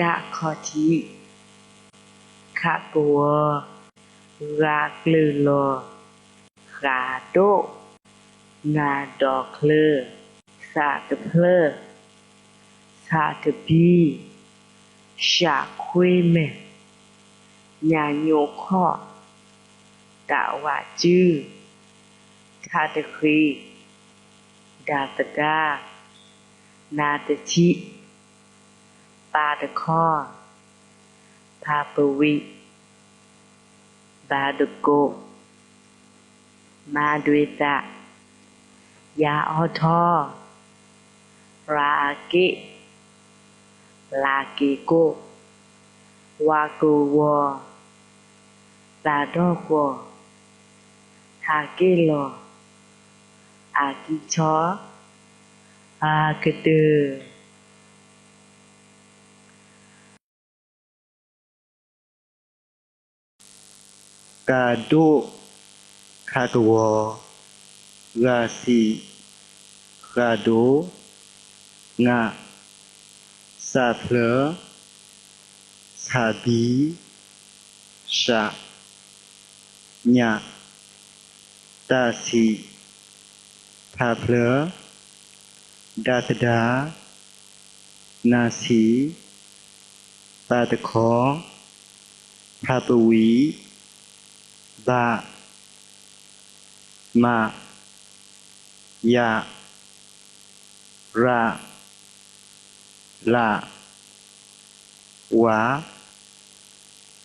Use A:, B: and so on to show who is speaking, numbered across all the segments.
A: กะขอทีขะกัวรากลือลอขาโดงาดอกเคลอสาตะเพลอสาตะบีชาคุยแม่ญาโยข้อตะวะจื้อทาตะครีดาตะดานาตะชิปาตะข้อพาปวิบาดโกมาด้วยตะยาออทอราอาเกะลาเกโกวาโกวอลาดอกวอทาเกลออากิชออากะเดอกาโดคากวอราสีคาโดงาซาเพลอซาบีชาญาตาสีพาเพลอดาตดานาสีปาตะขอพาปวีบามา ยาราลาวา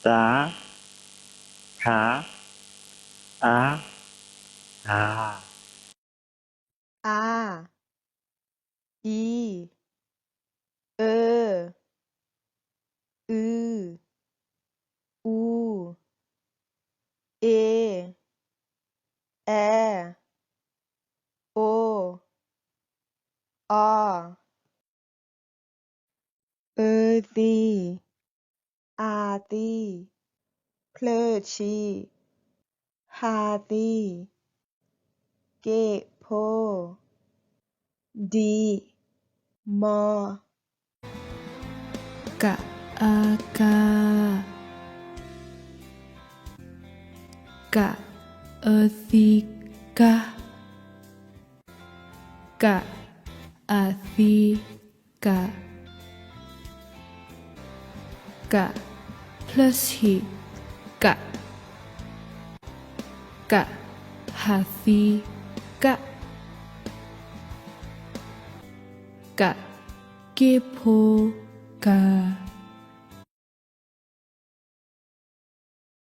A: ตาหาอาหา
B: อาอีเออือูเอแอโออเอตีอาตีเพลอชีฮาตีเกโพดีมอกะอากากะเอติกะกะอาติกะกะ plus ฮิกะกะฮาติกะกะเกโพกะ